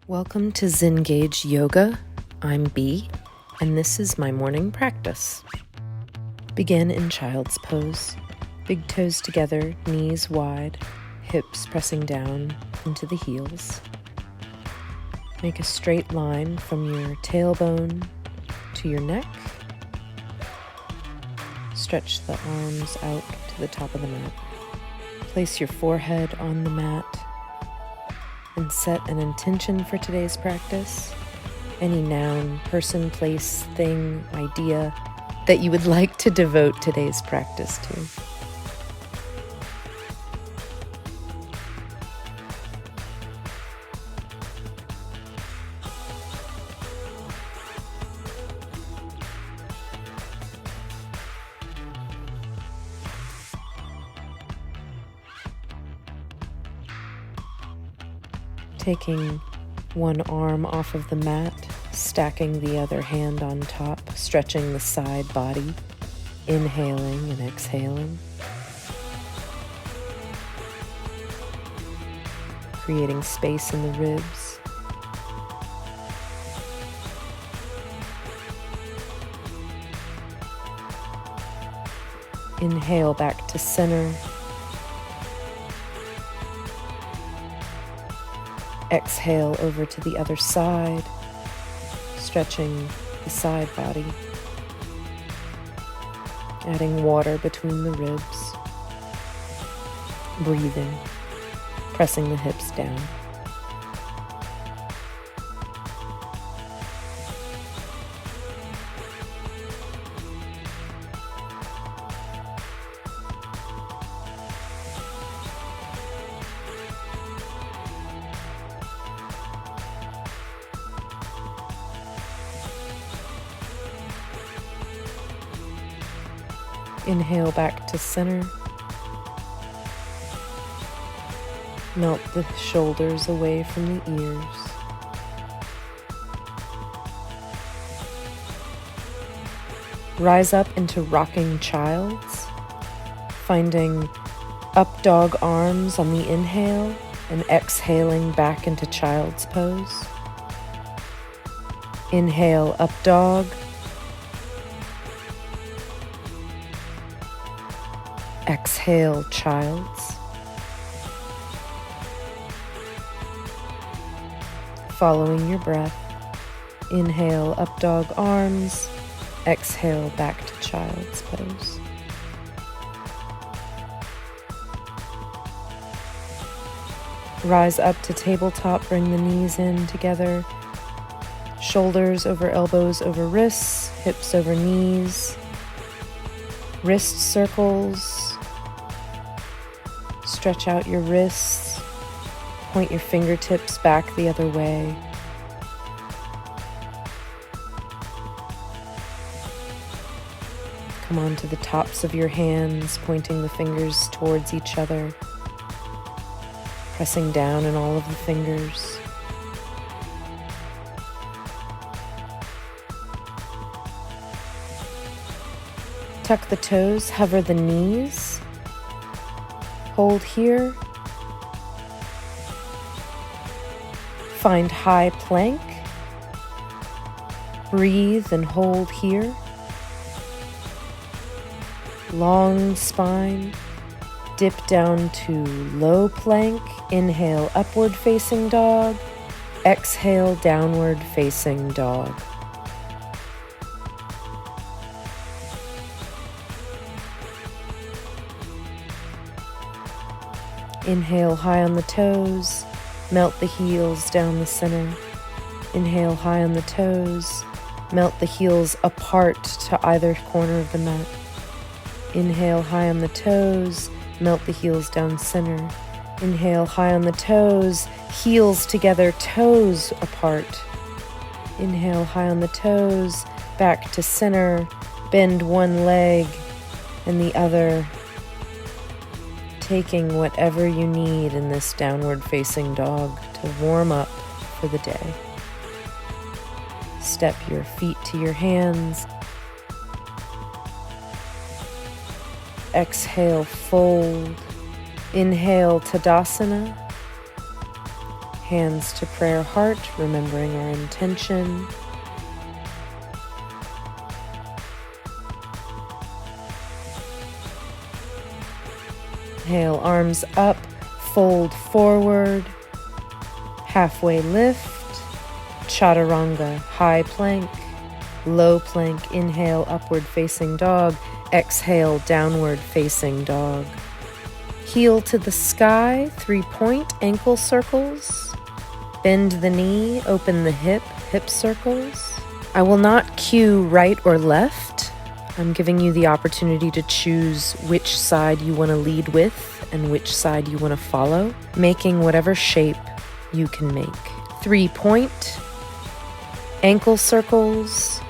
Welcome to Zengage Yoga. I'm Bee, and this is my morning practice. Begin in child's pose. Big toes together, knees wide, hips pressing down into the heels. Make a straight line from your tailbone to your neck. Stretch the arms out to the top of the mat. Place your forehead on the mat and set an intention for today's practice. Any noun, person, place, thing, idea that you would like to devote today's practice to. Taking one arm off of the mat, stacking the other hand on top, stretching the side body, inhaling and exhaling. Creating space in the ribs. Inhale back to center. Exhale over to the other side, stretching the side body. Adding water between the ribs. Breathing, pressing the hips down. Inhale back to center. Melt the shoulders away from the ears. Rise up into rocking childs, finding up dog arms on the inhale and exhaling back into child's pose. Inhale, up dog. Exhale, child's. Following your breath, inhale, up dog arms, exhale, back to child's pose. Rise up to tabletop, bring the knees in together, shoulders over elbows over wrists, hips over knees, wrist circles. Stretch out your wrists, point your fingertips back the other way. Come on to the tops of your hands, pointing the fingers towards each other, pressing down in all of the fingers. Tuck the toes, hover the knees. Hold here. Find high plank. Breathe and hold here. Long spine. Dip down to low plank. Inhale, upward facing dog. Exhale, downward facing dog. Inhale high on the toes, melt the heels down the center. Inhale high on the toes, melt the heels apart to either corner of the mat. Inhale high on the toes, melt the heels down center. Inhale high on the toes, heels together, toes apart. Inhale high on the toes, back to center, bend one leg and the other. Taking whatever you need in this downward facing dog to warm up for the day. Step your feet to your hands. Exhale, fold. Inhale, Tadasana. Hands to prayer heart, remembering our intention. Inhale, arms up, fold forward, halfway lift, chaturanga, high plank, low plank. Inhale, upward facing dog. Exhale, downward facing dog. Heel to the sky, 3-point ankle circles. Bend the knee, open the hip, hip circles. I will not cue right or left. I'm giving you the opportunity to choose which side you want to lead with and which side you want to follow, making whatever shape you can make. 3-point ankle circles.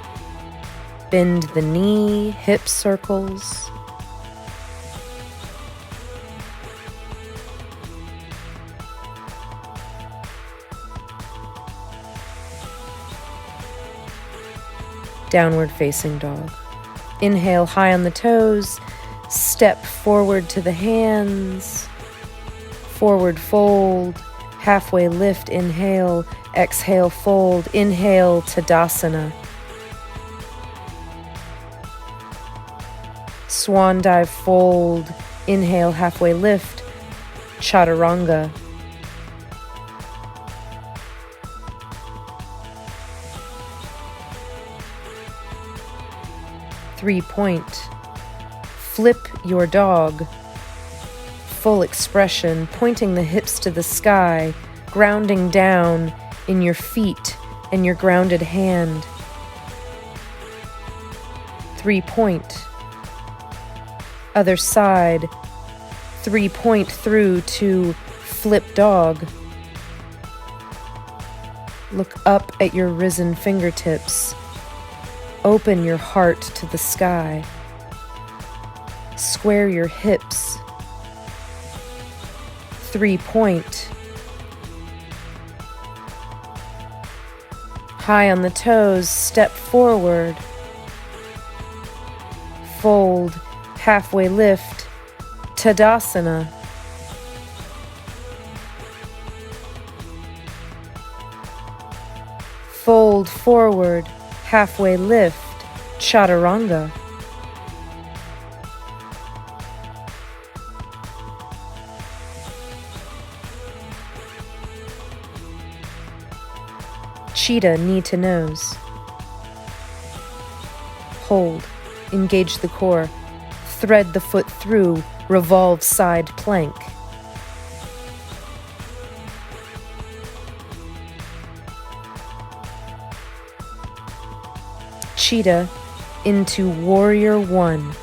Bend the knee, hip circles. Downward facing dog. Inhale, high on the toes. Step forward to the hands. Forward fold. Halfway lift, inhale. Exhale, fold. Inhale, Tadasana. Swan dive, fold. Inhale, halfway lift. Chaturanga. Three-point. Flip your dog. Full expression, pointing the hips to the sky, grounding down in your feet and your grounded hand. 3-point. Other side. 3-point through to flip dog. Look up at your risen fingertips. Open your heart to the sky. Square your hips. 3-point. High on the toes, step forward. Fold, halfway lift, Tadasana. Fold forward, halfway lift, Chaturanga. Cheetah, knee to nose. Hold, engage the core, thread the foot through, revolve side plank. Cheetah into Warrior One.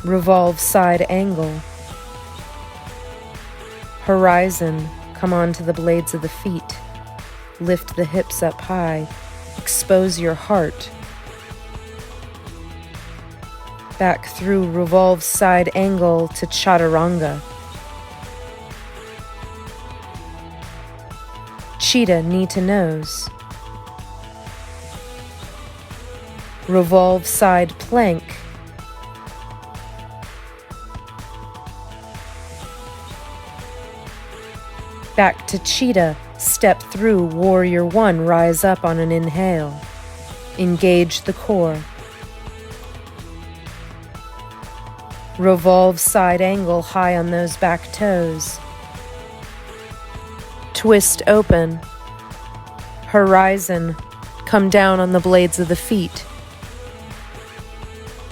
Revolve side angle. Horizon, come onto the blades of the feet. Lift the hips up high. Expose your heart. Back through revolve side angle to Chaturanga. Cheetah, knee to nose. Revolve side plank. Back to Cheetah, step through Warrior One, rise up on an inhale. Engage the core. Revolve side angle high on those back toes. Twist open. Horizon, come down on the blades of the feet.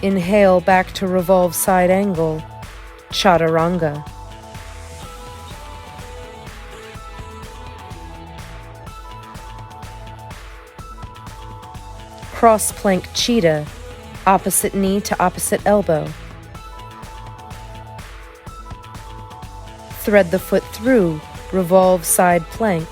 Inhale back to revolve side angle, Chaturanga. Cross plank cheetah, opposite knee to opposite elbow. Thread the foot through, revolve side plank.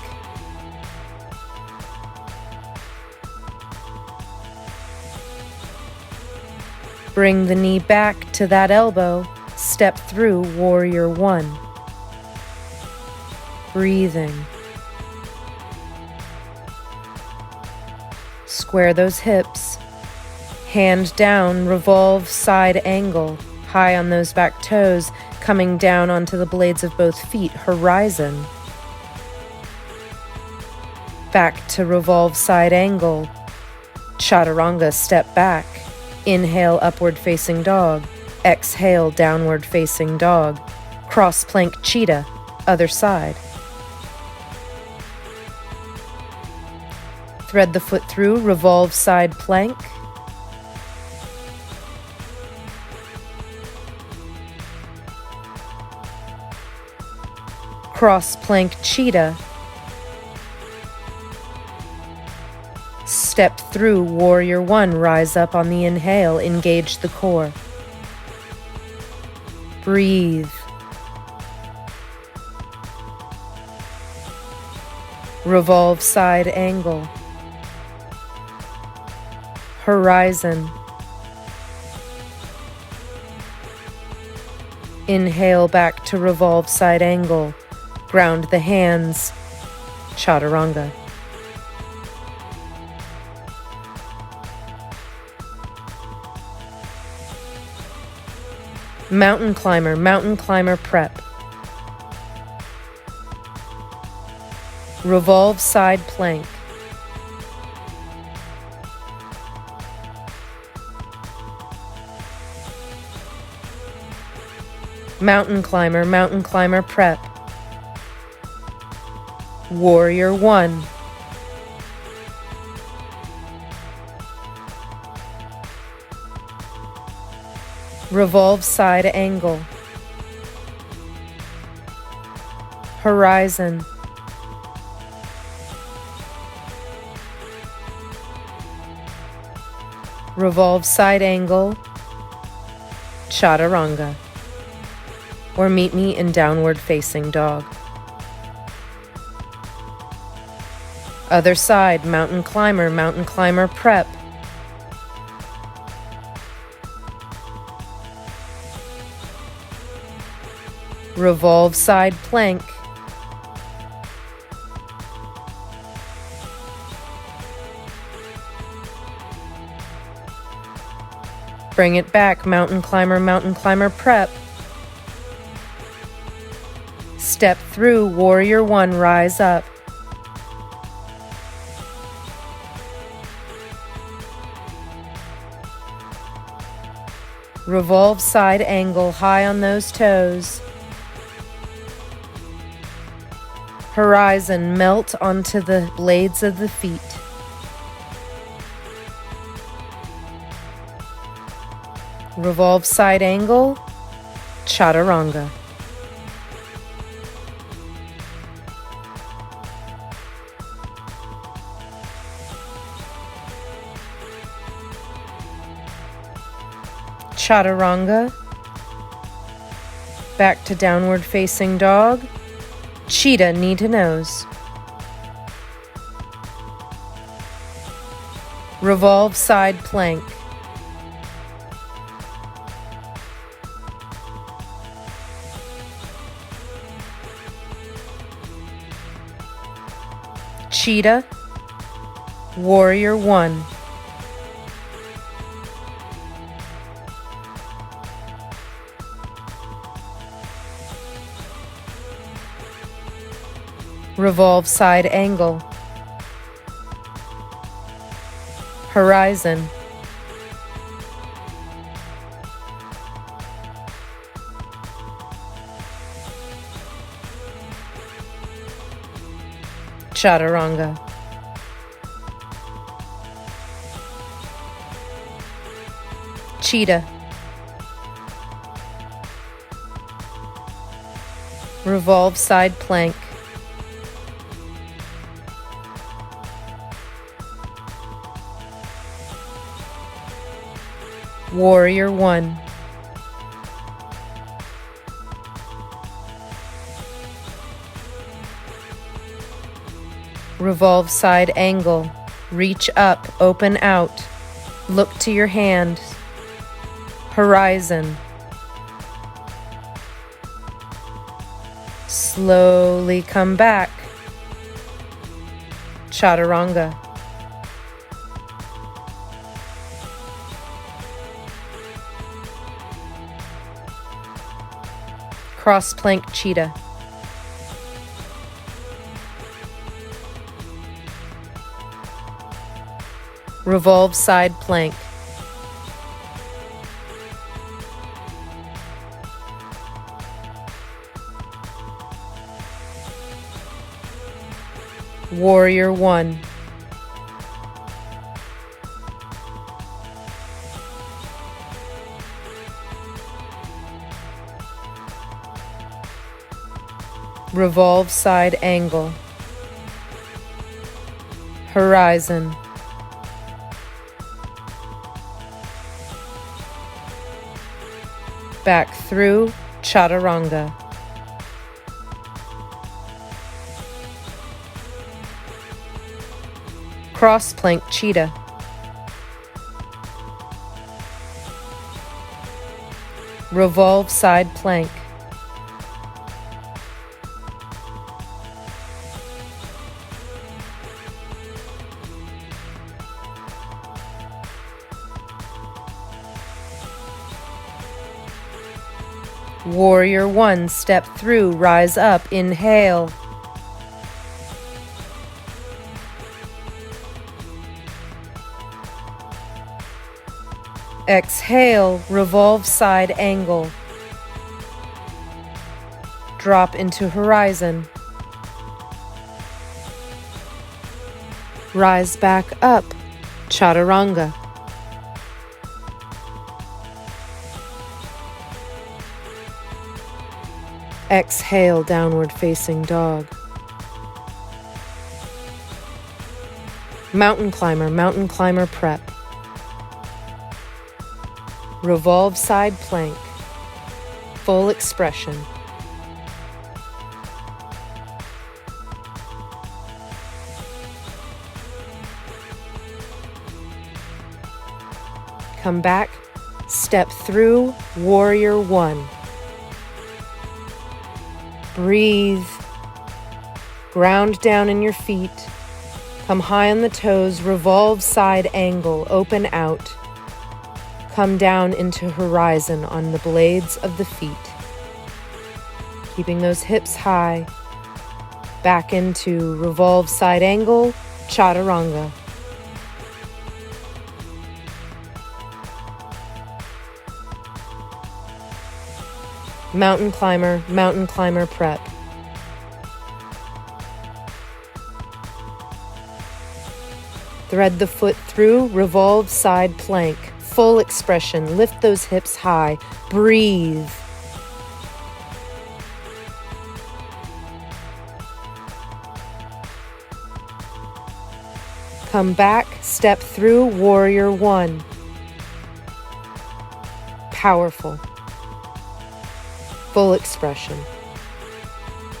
Bring the knee back to that elbow, step through Warrior One. Breathing. Square those hips, Hand down, revolve side angle, high on those back toes, coming down onto the blades of both feet, horizon. Back to revolve side angle, chaturanga, step back. Inhale, upward facing dog. Exhale, downward facing dog. Cross plank cheetah, other side. Thread the foot through, revolve side plank. Cross plank cheetah. Step through warrior one, rise up on the inhale, engage the core. Breathe. Revolve side angle. Horizon. Inhale back to revolve side angle. Ground the hands. Chaturanga. Mountain climber prep. Revolve side plank. Mountain climber prep. Warrior one. Revolve side angle. Horizon. Revolve side angle. Chaturanga. Or meet me in downward facing dog. Other side, mountain climber prep. Revolve side plank. Bring it back, mountain climber prep. Step through, warrior one, rise up. Revolve side angle, high on those toes. Horizon, melt onto the blades of the feet. Revolve side angle, chaturanga. Chaturanga. Back to downward facing dog. Cheetah, knee to nose. Revolve side plank. Cheetah, warrior one. Revolve side angle. Horizon. Chaturanga. Cheetah. Revolve side plank. Warrior one. Revolve side angle. Reach up, open out. Look to your hand. Horizon. Slowly come back. Chaturanga. Cross plank cheetah. Revolve side plank. Warrior one. Revolve side angle. Horizon. Back through chaturanga. Cross plank cheetah. Revolve side plank. Warrior one, step through, rise up, inhale. Exhale, revolve side angle. Drop into horizon. Rise back up, chaturanga. Exhale, downward facing dog. Mountain climber prep. Revolve side plank. Full expression. Come back, step through, warrior one. Breathe. Ground down in your feet. Come high on the toes, revolve side angle, open out. Come down into horizon on the blades of the feet. Keeping those hips high. Back into revolve side angle, chaturanga. Mountain climber prep. Thread the foot through, revolve side plank. Full expression, lift those hips high. Breathe. Come back, step through, warrior one. Powerful. Full expression.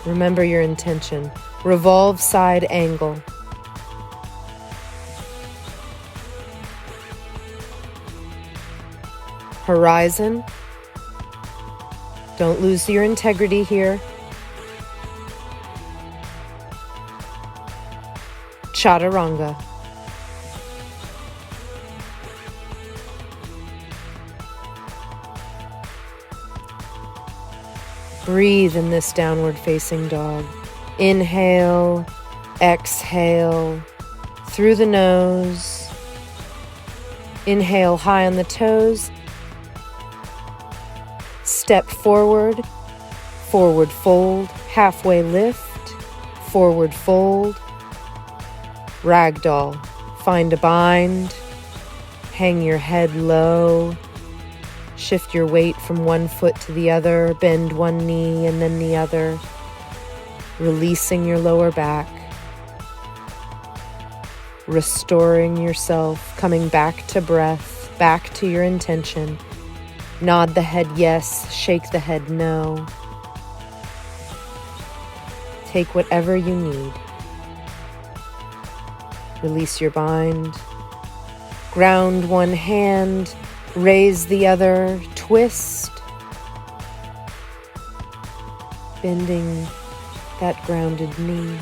Remember your intention. Revolve side angle. Horizon. Don't lose your integrity here. Chaturanga. Breathe in this downward facing dog. Inhale, exhale, through the nose. Inhale high on the toes. Step forward, forward fold, halfway lift, forward fold. Ragdoll, find a bind, hang your head low. Shift your weight from one foot to the other, bend one knee and then the other, releasing your lower back, restoring yourself, coming back to breath, back to your intention. Nod the head yes, shake the head no. Take whatever you need. Release your bind. Ground one hand. Raise the other, twist, bending that grounded knee.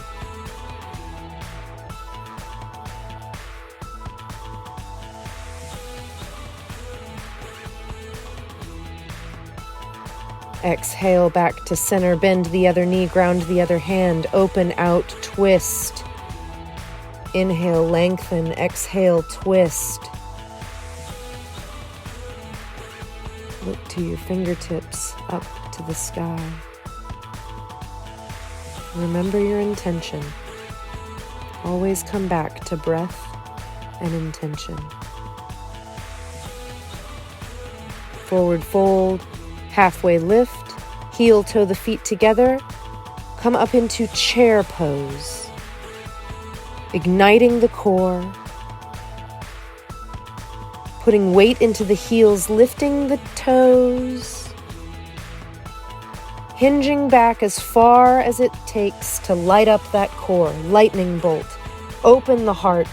Exhale back to center, bend the other knee, ground the other hand, open out, twist. Inhale, lengthen, exhale, twist. Look to your fingertips, up to the sky. Remember your intention. Always come back to breath and intention. Forward fold, halfway lift, heel toe the feet together, come up into chair pose. Igniting the core, putting weight into the heels, lifting the toes, hinging back as far as it takes to light up that core, lightning bolt. Open the heart,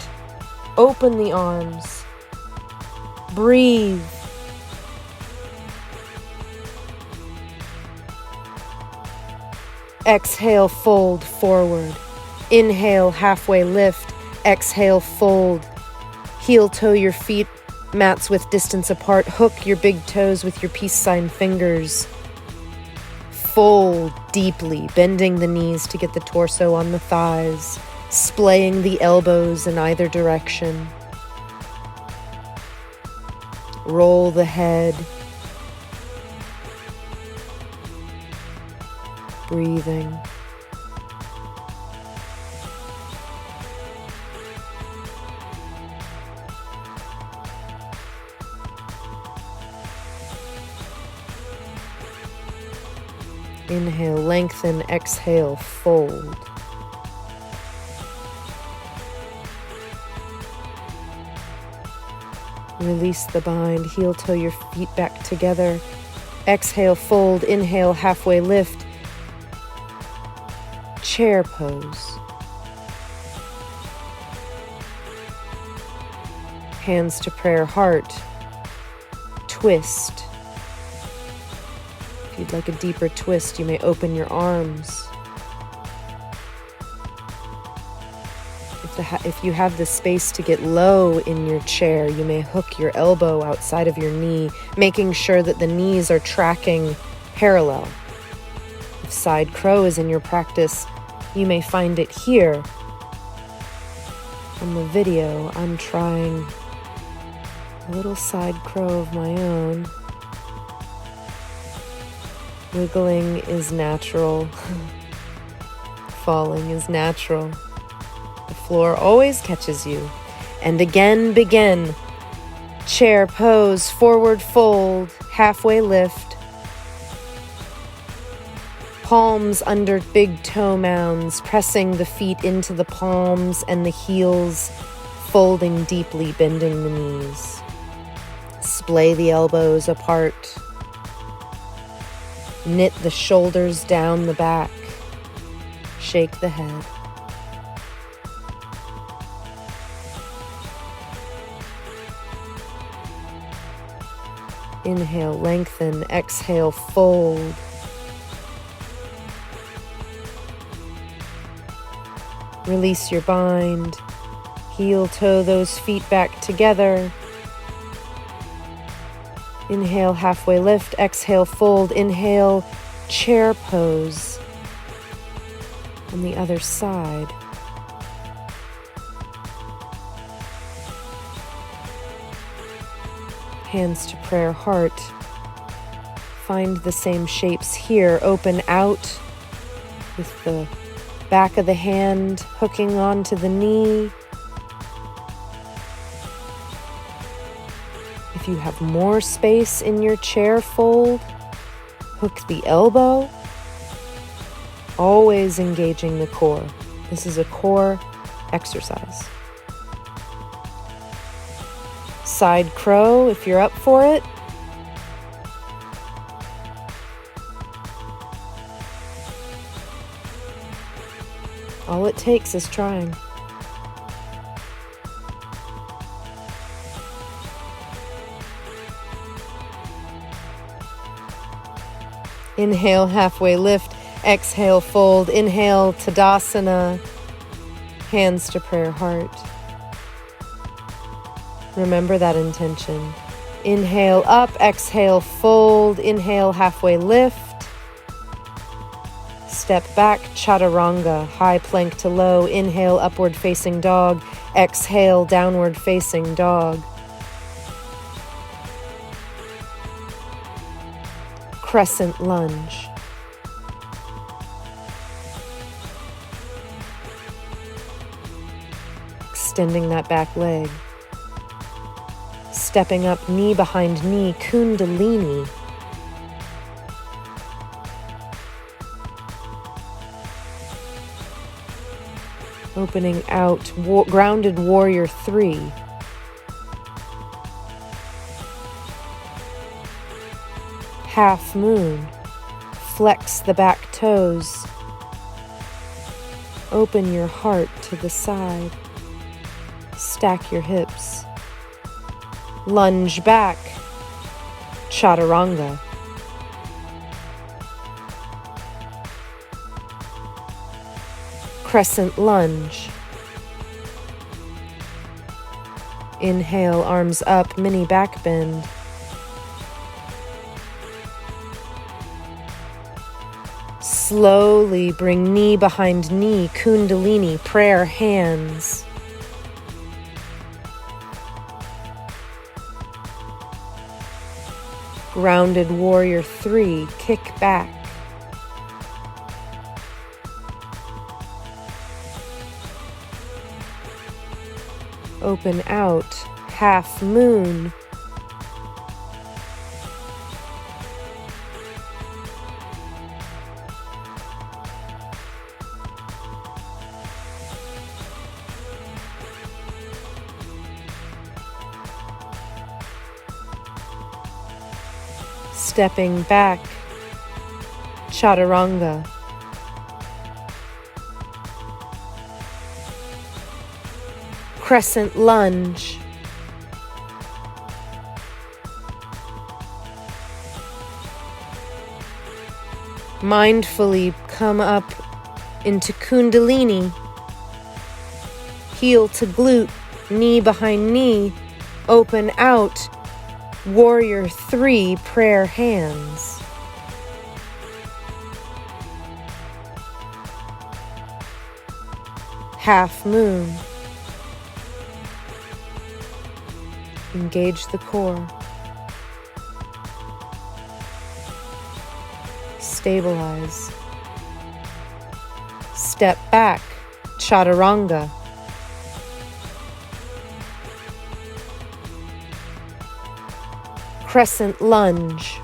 open the arms, breathe. Exhale, fold forward. Inhale, halfway lift. Exhale, fold. Heel toe your feet, mats width distance apart. Hook your big toes with your peace sign fingers. Fold deeply, bending the knees to get the torso on the thighs, splaying the elbows in either direction. Roll the head. Breathing. Inhale, lengthen, exhale, fold. Release the bind, heel toe your feet back together. Exhale, fold, inhale, halfway lift. Chair pose. Hands to prayer heart. Twist. If you'd like a deeper twist, you may open your arms. If you have the space to get low in your chair, you may hook your elbow outside of your knee, making sure that the knees are tracking parallel. If side crow is in your practice, you may find it here. On the video, I'm trying a little side crow of my own. Wiggling is natural. Falling is natural. The floor always catches you. And again, begin. Chair pose, forward fold, halfway lift. Palms under big toe mounds, pressing the feet into the palms and the heels, folding deeply, bending the knees. Splay the elbows apart. Knit the shoulders down the back. Shake the head. Inhale, lengthen. Exhale, fold. Release your bind. Heel toe those feet back together. Inhale, halfway lift. Exhale, fold. Inhale, chair pose. On the other side. Hands to prayer heart. Find the same shapes here. Open out with the back of the hand hooking onto the knee. If you have more space in your chair fold, hook the elbow. Always engaging the core. This is a core exercise. Side crow if you're up for it. All it takes is trying. Inhale, halfway lift. Exhale, fold. Inhale, Tadasana. Hands to prayer heart. Remember that intention. Inhale up, exhale fold, inhale halfway lift. Step back, chaturanga, high plank to low, inhale upward facing dog, exhale downward facing dog. Crescent lunge. Extending that back leg. Stepping up, knee behind knee, kundalini. Opening out, grounded warrior 3. Half moon. Flex the back toes. Open your heart to the side. Stack your hips. Lunge back. Chaturanga. Crescent lunge. Inhale, arms up, mini back bend. Slowly bring knee behind knee, kundalini, prayer hands. Grounded warrior 3, kick back. Open out, half moon. Stepping back, chaturanga. Crescent lunge. Mindfully come up into kundalini. Heel to glute, knee behind knee. Open out, warrior 3, prayer hands. Half moon. Engage the core. Stabilize. Step back, chaturanga. Crescent lunge.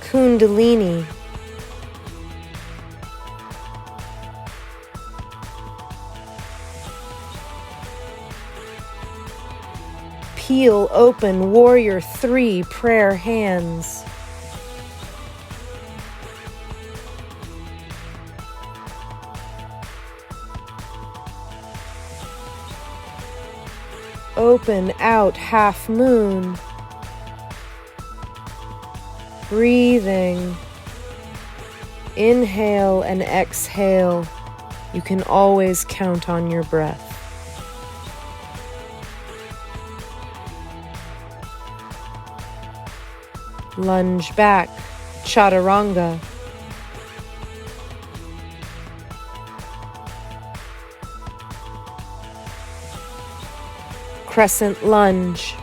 Kundalini. Peel open, warrior 3, prayer hands. Open out, half moon. Breathing. Inhale and exhale. You can always count on your breath. Lunge back, chaturanga. Crescent lunge.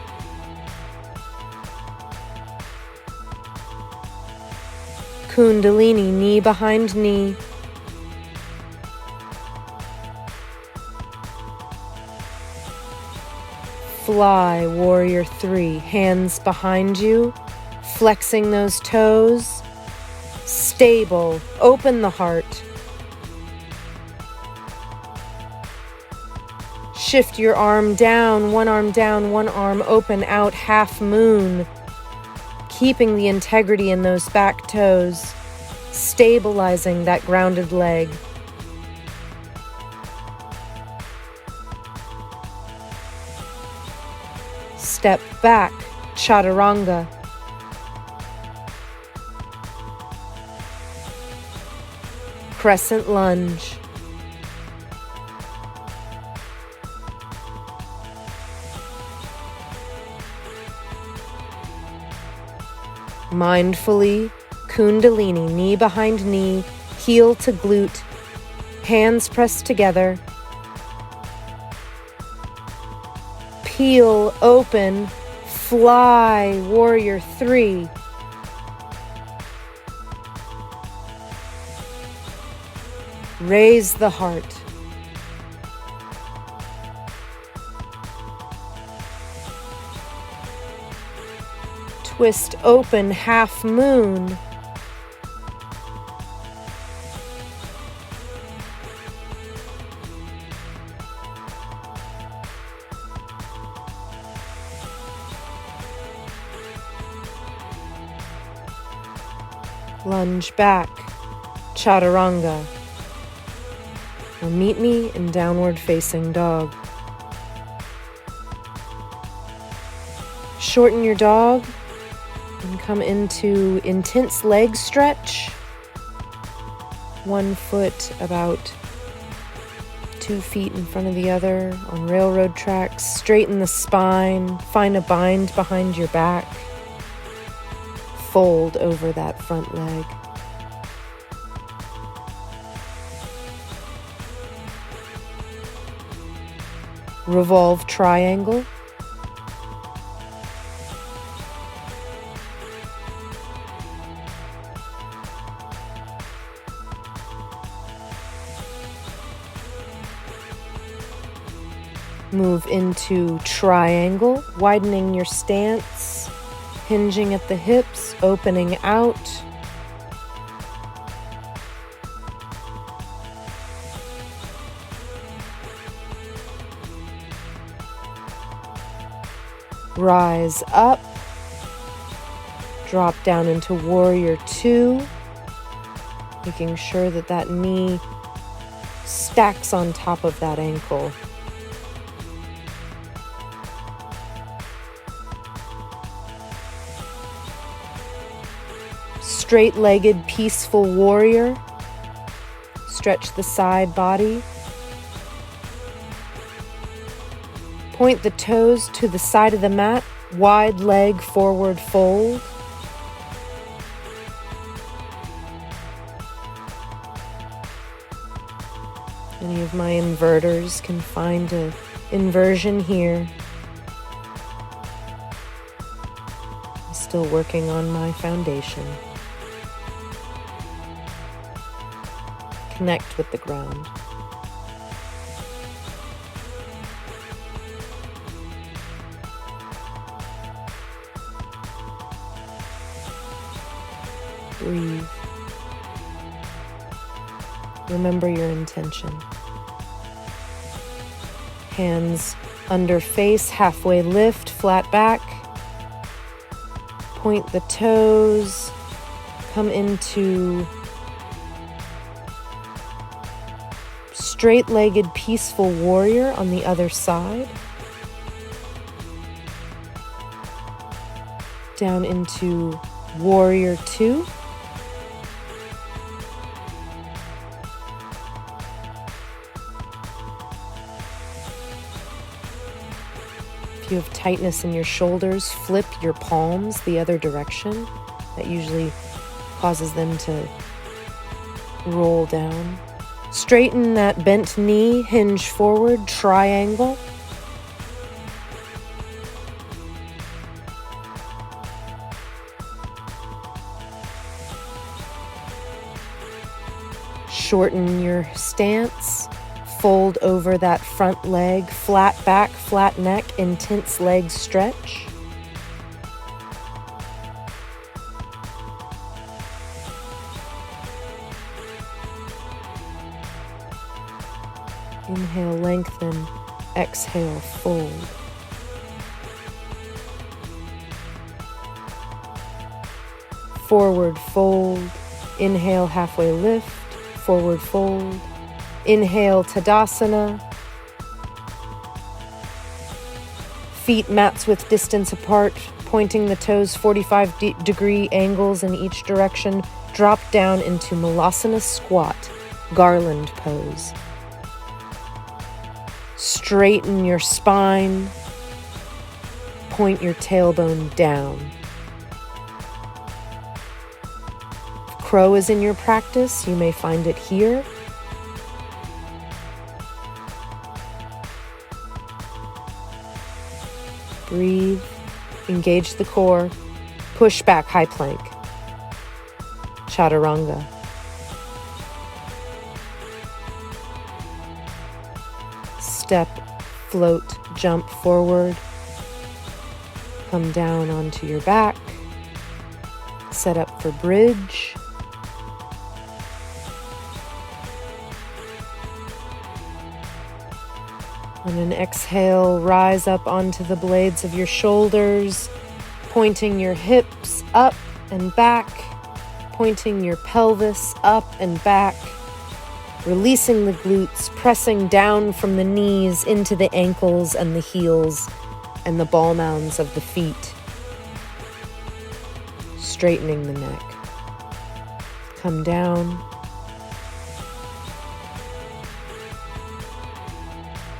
Kundalini, knee behind knee. Fly, warrior 3, hands behind you. Flexing those toes, stable, open the heart. Shift your arm down, one arm open out, half moon. Keeping the integrity in those back toes, stabilizing that grounded leg. Step back, chaturanga. crescent lunge. Mindfully, Kundalini, knee behind knee, heel to glute, hands pressed together. Peel open, fly, warrior 3. Raise the heart. Twist open, half moon. Lunge back, chaturanga. Or meet me in downward facing dog. Shorten your dog and come into intense leg stretch. 1 foot about 2 feet in front of the other on railroad tracks. Straighten the spine, find a bind behind your back. Fold over that front leg. Revolve triangle. Move into triangle, widening your stance, hinging at the hips, opening out. Rise up, drop down into warrior 2, making sure that that knee stacks on top of that ankle. Straight-legged peaceful warrior, stretch the side body. Point the toes to the side of the mat, wide leg forward fold. Any of my inverters can find an inversion here. I'm still working on my foundation. Connect with the ground. Breathe. Remember your intention. Hands under face, halfway lift, flat back. Point the toes. Come into straight-legged peaceful warrior on the other side. Down into warrior 2. If you have tightness in your shoulders, flip your palms the other direction. That usually causes them to roll down. Straighten that bent knee, hinge forward, triangle. Shorten your stance, fold over that front leg, flat back, flat neck, intense leg stretch. Inhale, lengthen. Exhale, fold. Forward fold. Inhale, halfway lift. Forward fold. Inhale, Tadasana. Feet mats width distance apart, pointing the toes 45-degree angles in each direction. Drop down into Malasana squat. garland pose. Straighten your spine, point your tailbone down. If crow is in your practice, you may find it here. Breathe, engage the core, push back high plank. Chaturanga. Step, float, jump forward. Come down onto your back. Set up for bridge. On an exhale, rise up onto the blades of your shoulders, pointing your hips up and back, pointing your pelvis up and back, releasing the glutes, pressing down from the knees into the ankles and the heels and the ball mounds of the feet, straightening the neck. Come down.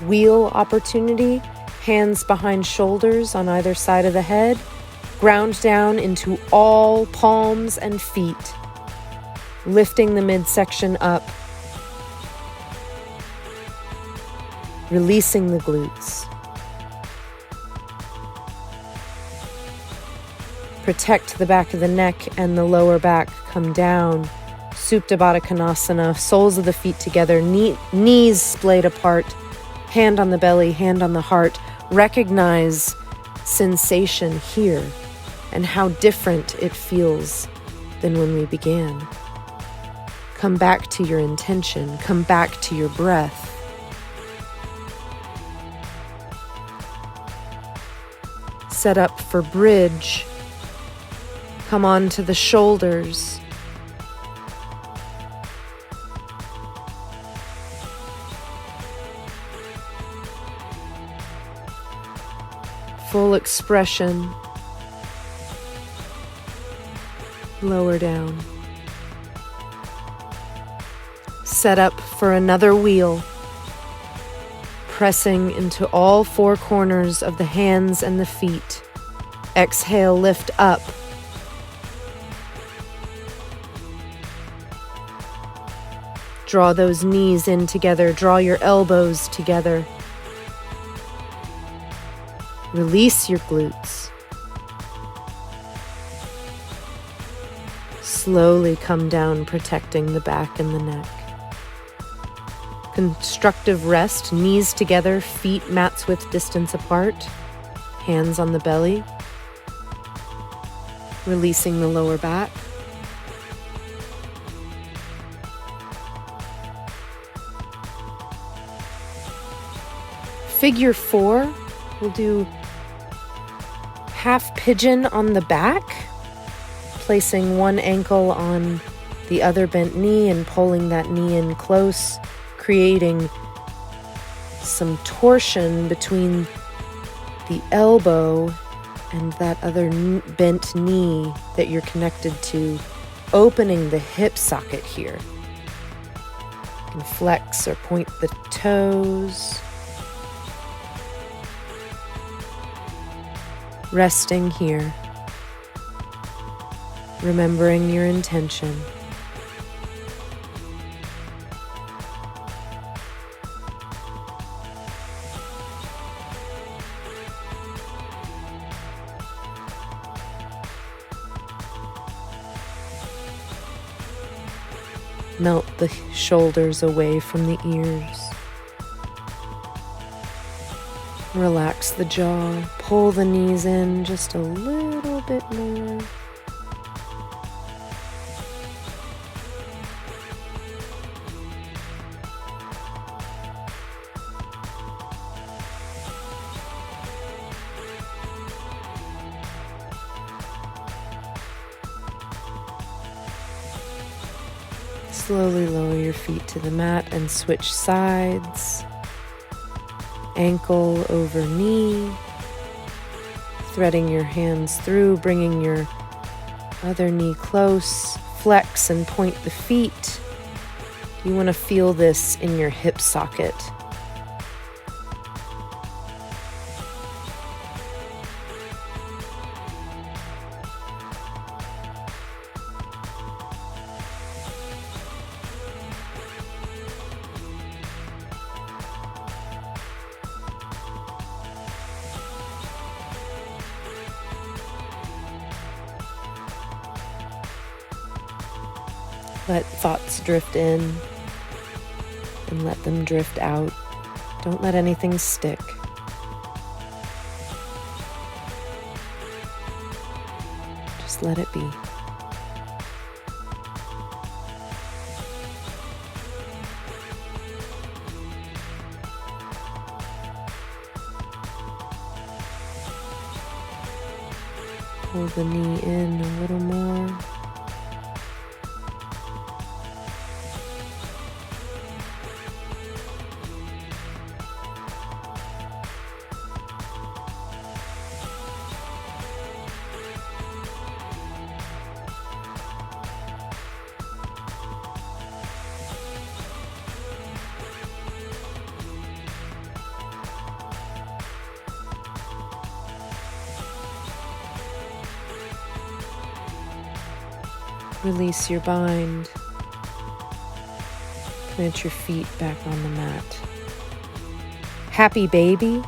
Wheel opportunity, hands behind shoulders on either side of the head, ground down into all palms and feet, lifting the midsection up, releasing the glutes. Protect the back of the neck and the lower back. Come down. Supta Baddha Konasana, soles of the feet together, knees splayed apart, hand on the belly, hand on the heart. Recognize sensation here and how different it feels than when we began. Come back to your intention. Come back to your breath. Set up for bridge. Come on to the shoulders. Full expression. Lower down. Set up for another wheel. Pressing into all four corners of the hands and the feet. Exhale, lift up. Draw those knees in together. Draw your elbows together. Release your glutes. Slowly come down, protecting the back and the neck. Constructive rest, knees together, feet mats width distance apart, hands on the belly. Releasing the lower back. Figure 4, we'll do half pigeon on the back, placing one ankle on the other bent knee and pulling that knee in close, creating some torsion between the elbow and that other bent knee that you're connected to, opening the hip socket here. You can flex or point the toes. Resting here, remembering your intention. Melt the shoulders away from the ears. Relax the jaw, pull the knees in just a little bit more. Slowly lower your feet to the mat and switch sides. Ankle over knee, threading your hands through, bringing your other knee close, flex and point the feet. You want to feel this in your hip socket. Let thoughts drift in and let them drift out. Don't let anything stick. Just let it be. Pull the knee in a little more. Release your bind. Plant your feet back on the mat. Happy baby.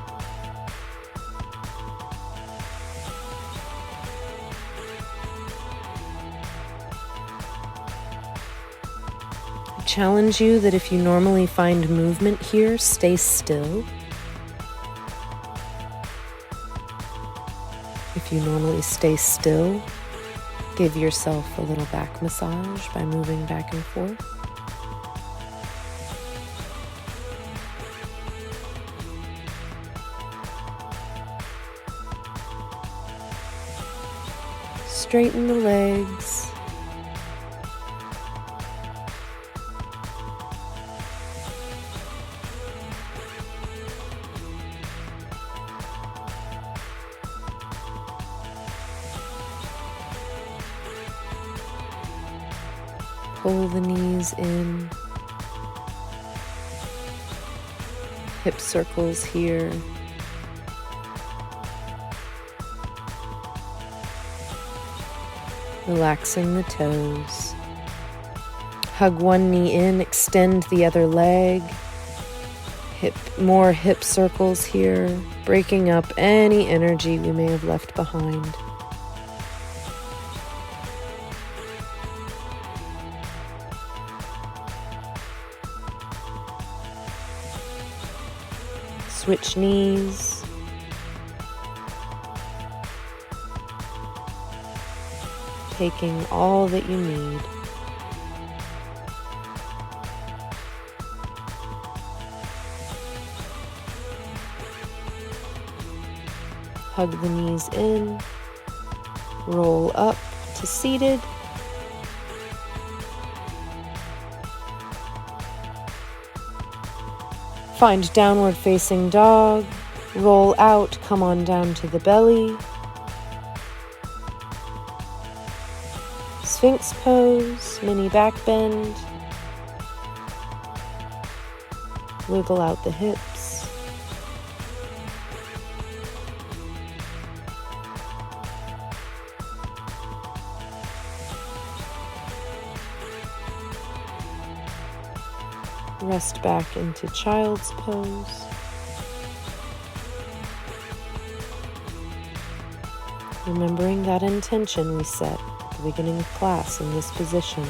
I challenge you that if you normally find movement here, stay still. If you normally stay still, give yourself a little back massage by moving back and forth. Straighten the legs. Pull the knees in, hip circles here. Relaxing the toes. Hug one knee in, extend the other leg. More hip circles here, breaking up any energy we may have left behind. Switch knees. Taking all that you need. Hug the knees in. Roll up to seated. Find downward facing dog, roll out, come on down to the belly. Sphinx pose, mini back bend. Wiggle out the hips. Rest back into child's pose. Remembering that intention we set at the beginning of class in this position.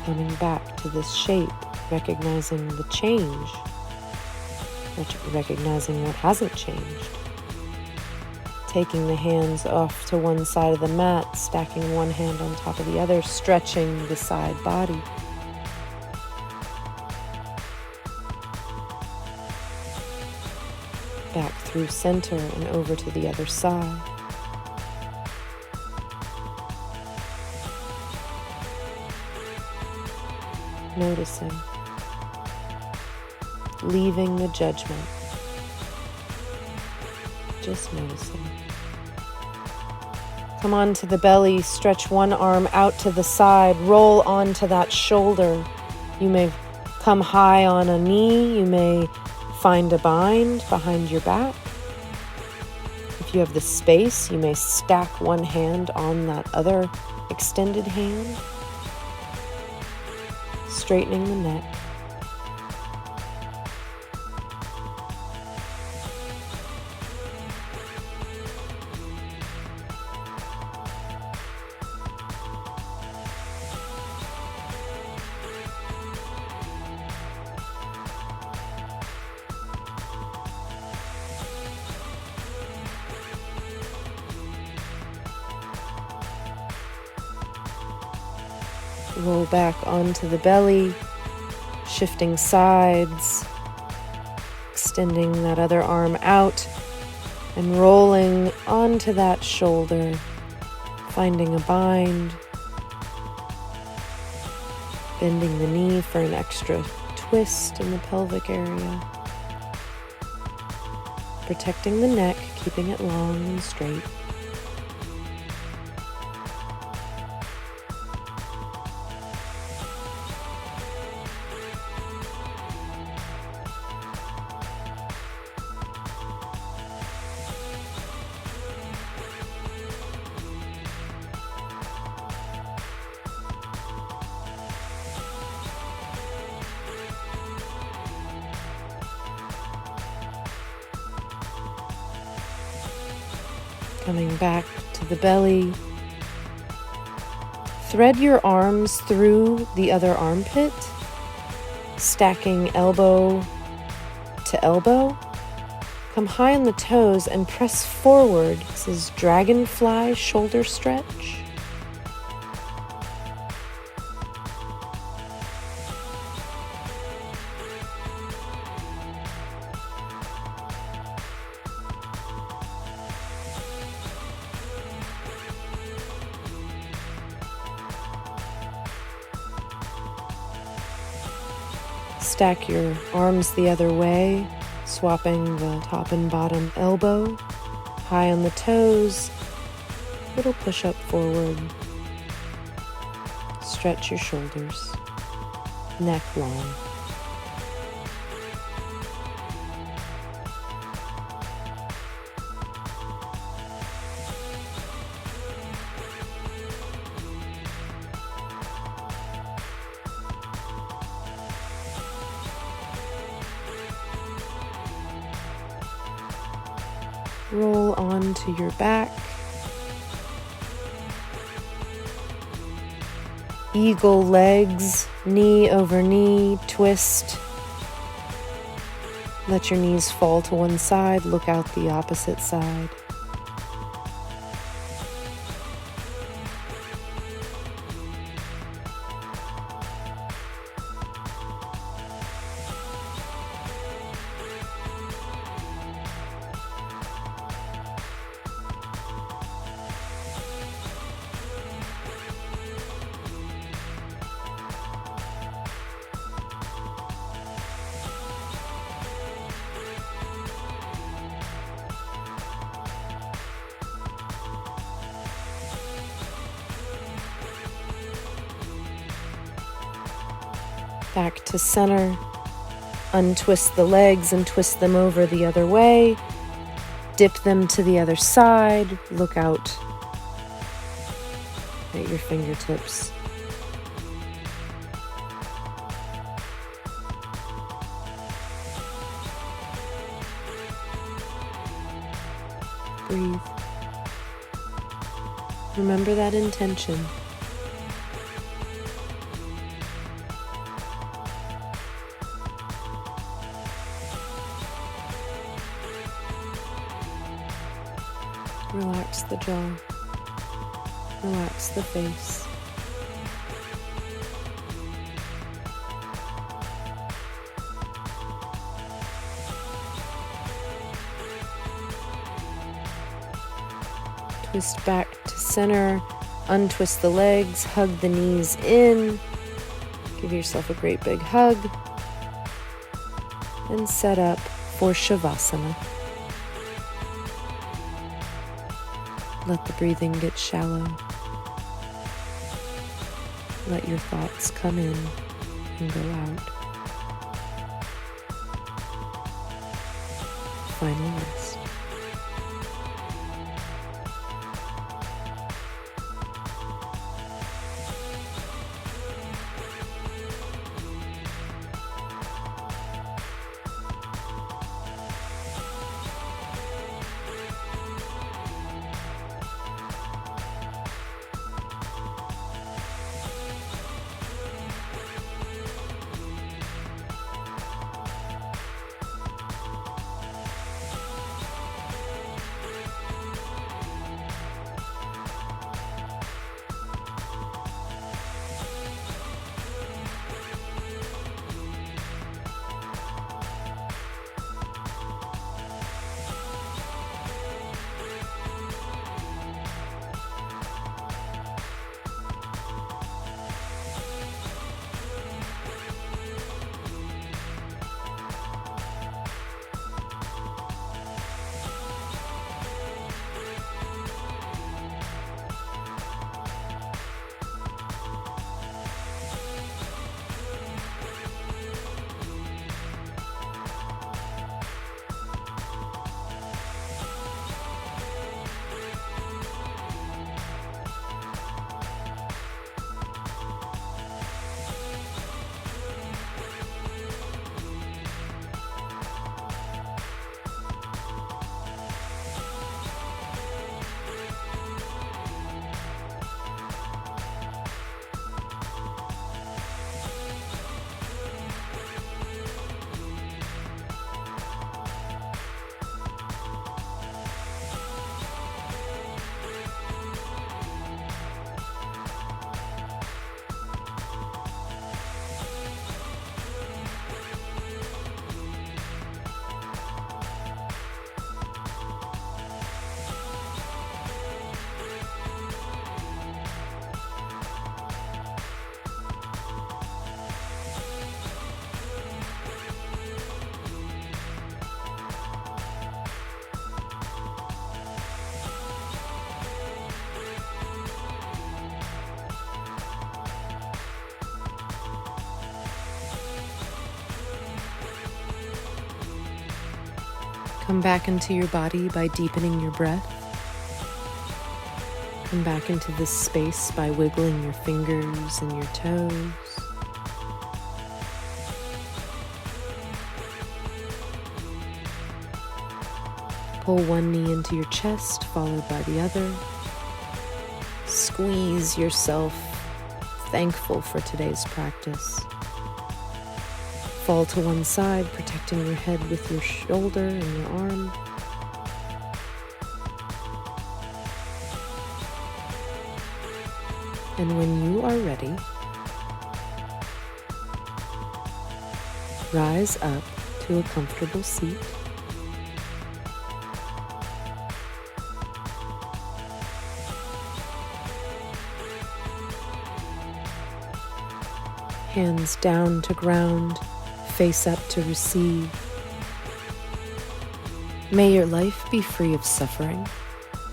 Coming back to this shape, recognizing the change, recognizing what hasn't changed. Taking the hands off to one side of the mat, stacking one hand on top of the other, stretching the side body. Back through center and over to the other side. Noticing. Leaving the judgment. Just noticing. Come onto the belly, stretch one arm out to the side, roll onto that shoulder. You may come high on a knee, you may find a bind behind your back. If you have the space, you may stack one hand on that other extended hand, straightening the neck. Roll back onto the belly, shifting sides, extending that other arm out and rolling onto that shoulder, finding a bind, bending the knee for an extra twist in the pelvic area, protecting the neck, keeping it long and straight. Coming back to the belly, thread your arms through the other armpit, stacking elbow to elbow. Come high on the toes and press forward. This is dragonfly shoulder stretch. Stack your arms the other way, swapping the top and bottom elbow, high on the toes, little push up forward. Stretch your shoulders, neck long. Roll onto your back. Eagle legs, knee over knee, twist. Let your knees fall to one side, look out the opposite side. Back to center. Untwist the legs and twist them over the other way. Dip them to the other side. Look out at your fingertips. Breathe. Remember that intention. Relax the jaw. Relax the face. Twist back to center. Untwist the legs. Hug the knees in. Give yourself a great big hug. And set up for Shavasana. Let the breathing get shallow. Let your thoughts come in and go out. Final rest. Come back into your body by deepening your breath. Come back into this space by wiggling your fingers and your toes. Pull one knee into your chest, followed by the other. Squeeze yourself, thankful for today's practice. Fall to one side, protecting your head with your shoulder and your arm. And when you are ready, rise up to a comfortable seat. Hands down to ground, face up to receive. May your life be free of suffering.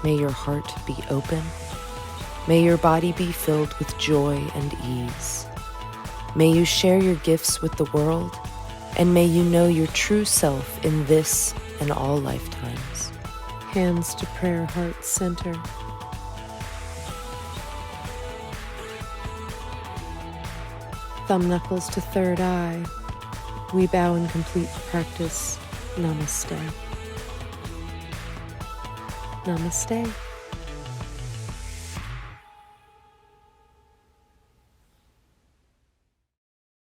May your heart be open. May your body be filled with joy and ease. May you share your gifts with the world, and may you know your true self in this and all lifetimes. Hands to prayer, heart center. Thumb knuckles to third eye. We bow in complete practice. Namaste. Namaste.